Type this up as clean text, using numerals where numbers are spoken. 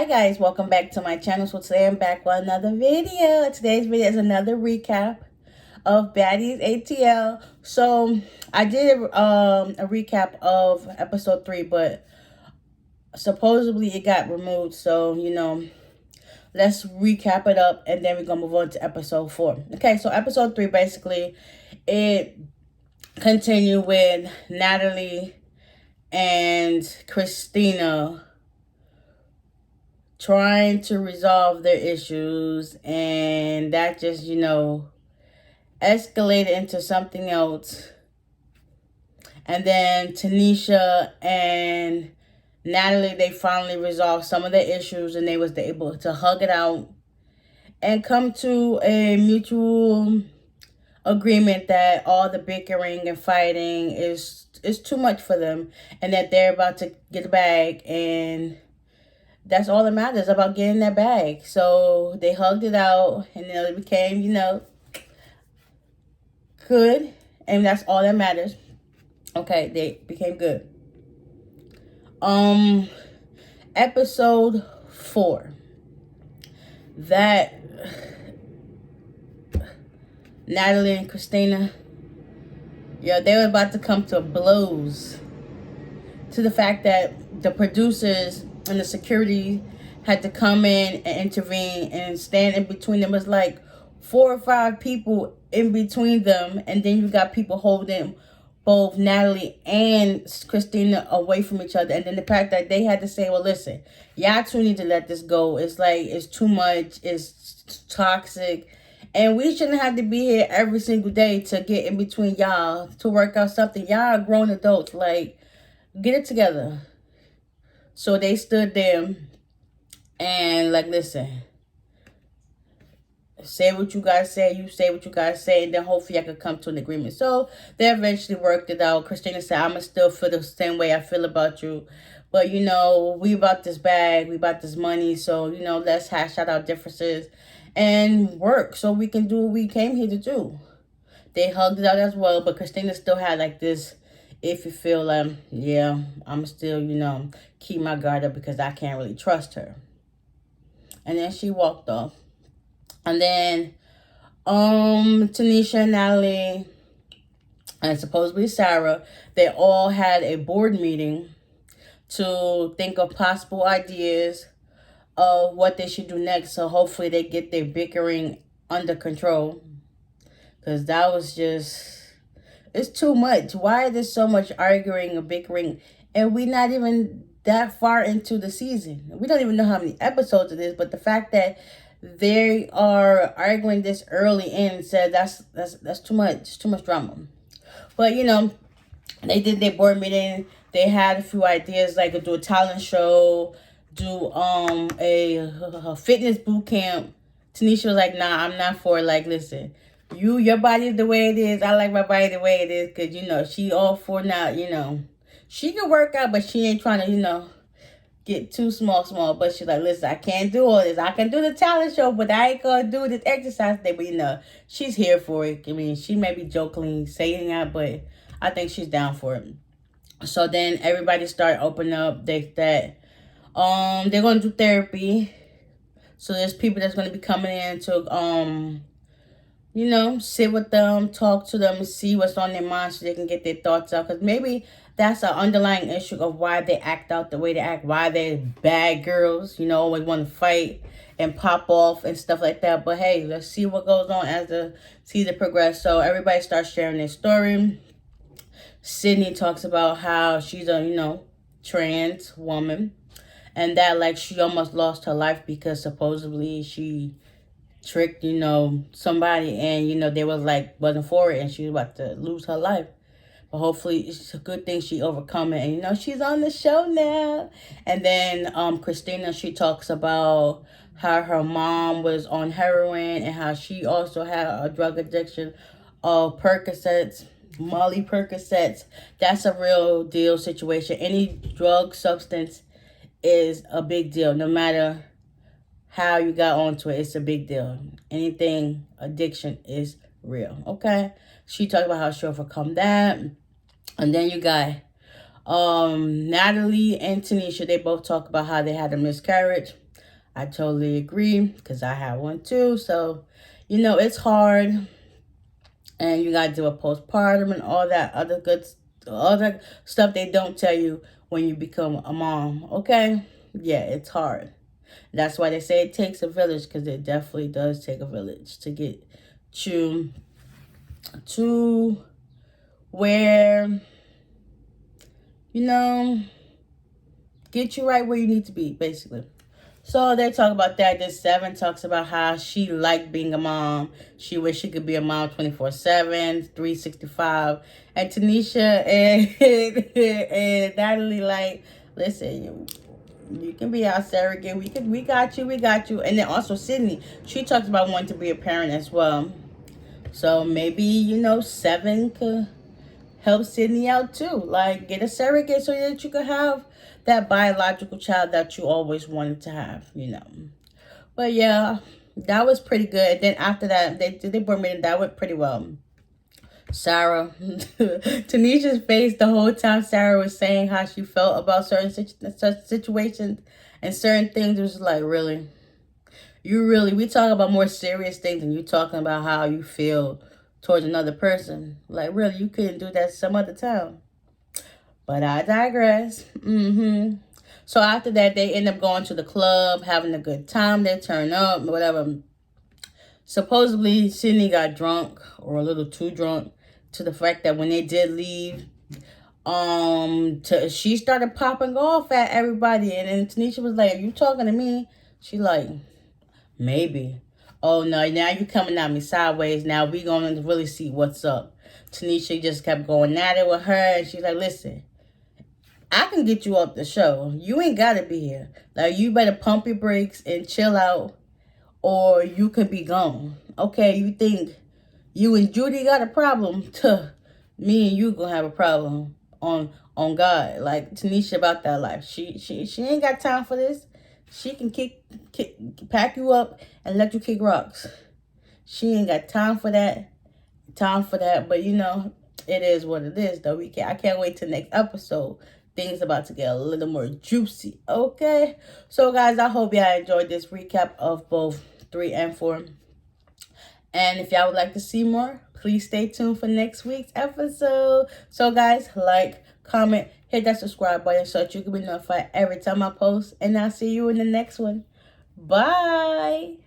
Hi guys, welcome back to my channel. So today I'm back with another video. Today's video is another recap of Baddies Atl. So I did a recap of episode 3, but supposedly it got removed. So let's recap it up and then we're gonna move on to episode 4. Okay, so episode 3 basically it continued with Natalie and Christina trying to resolve their issues, and that just escalated into something else. And then Tanisha and Natalie, they finally resolved some of their issues, and they was able to hug it out and come to a mutual agreement that all the bickering and fighting is too much for them, and that they're about to get a bag, and that's all that matters about getting that bag. So they hugged it out, and then it became, good, and that's all that matters. Okay, they became good. Episode 4. That Natalie and Christina, they were about to come to blows, to the fact that the producers and the security had to come in and intervene and stand in between them. It was like 4 or 5 people in between them, and then you got people holding both Natalie and Christina away from each other. And then the fact that they had to say, well, listen, y'all two need to let this go. It's like, it's too much, it's toxic, and we shouldn't have to be here every single day to get in between y'all to work out something. Y'all are grown adults, like, get it together. So they stood there and like, listen, say what you guys say, you say what you guys say, and then hopefully I could come to an agreement. So they eventually worked it out. Christina said, I'ma still feel the same way I feel about you, but we about this bag, we about this money, so let's hash out our differences and work so we can do what we came here to do. They hugged it out as well, but Christina still had like this, if you feel yeah, I'm still, keep my guard up because I can't really trust her. And then she walked off. And then Tanisha and Natalie and supposedly Sarah, they all had a board meeting to think of possible ideas of what they should do next. So hopefully they get their bickering under control. Because that was just, it's too much. Why is there so much arguing and bickering? And we're not even that far into the season. We don't even know how many episodes it is. But the fact that they are arguing this early in said that's too much. It's too much drama. But they did their board meeting. They had a few ideas, like do a talent show, do a fitness boot camp. Tanisha was like, nah, I'm not for it. Like, listen, your body is the way it is. I like my body the way it is. Because, she all for now, she can work out, but she ain't trying to, get too small. But she's like, listen, I can't do all this. I can do the talent show, but I ain't going to do this exercise thing. But, she's here for it. I mean, she may be jokingly saying that, but I think she's down for it. So then everybody started opening up. They're going to do therapy. So there's people that's going to be coming in to, sit with them, talk to them, and see what's on their mind so they can get their thoughts out. Because maybe that's an underlying issue of why they act out the way they act, why they're bad girls, always want to fight and pop off and stuff like that. But hey, let's see what goes on as the season progresses. So everybody starts sharing their story. Sydney talks about how she's a, trans woman, and that like she almost lost her life because supposedly she tricked, somebody, and, they was like, wasn't for it, and she was about to lose her life. But hopefully it's a good thing she overcome it. And, she's on the show now. And then Christina, she talks about how her mom was on heroin and how she also had a drug addiction of Percocets, Molly Percocets. That's a real deal situation. Any drug substance is a big deal. No matter how you got onto it, it's a big deal. Anything addiction is real. Okay, she talked about how she overcome that. And then you got Natalie and Tanisha. They both talk about how they had a miscarriage I totally agree because I have one too. So, it's hard, and you got to do a postpartum and all that other all that stuff they don't tell you when you become a mom. Okay, yeah, it's hard. That's why they say it takes a village, because it definitely does take a village to get you to where, you know, get you right where you need to be, basically. So they talk about that. This 7 talks about how she liked being a mom. She wished she could be a mom 24/7, 365. And Tanisha and Natalie like, listen, you can be our surrogate. We got you, we got you. And then also Sydney, she talks about wanting to be a parent as well. So maybe, 7 could help Sydney out too. Like, get a surrogate so that you could have that biological child that you always wanted to have. But yeah, that was pretty good. Then after that, they brought me in. That went pretty well. Sarah, Tanisha's face the whole time Sarah was saying how she felt about certain such situations and certain things. It was like, really? We talk about more serious things than you talking about how you feel towards another person. Like, really, you couldn't do that some other time. But I digress. So after that, they end up going to the club, having a good time. They turn up, whatever. Supposedly, Sydney got drunk or a little too drunk to the fact that when they did leave, she started popping off at everybody. And then Tanisha was like, "Are you talking to me?" She like, "Maybe." "Oh, no, now you coming at me sideways. Now we going to really see what's up." Tanisha just kept going at it with her. And she's like, "Listen, I can get you off the show. You ain't got to be here. Like, you better pump your brakes and chill out, or you could be gone. Okay, you think you and Judy got a problem? Tuh, me and you gonna have a problem on God." Like, Tanisha about that life. She ain't got time for this. She can pack you up and let you kick rocks. She ain't got time for that. But it is what it is, though. I can't wait till next episode. Things about to get a little more juicy. Okay, so guys, I hope y'all enjoyed this recap of both 3 and 4. And if y'all would like to see more, please stay tuned for next week's episode. So guys, like, comment, hit that subscribe button so that you can be notified every time I post. And I'll see you in the next one. Bye.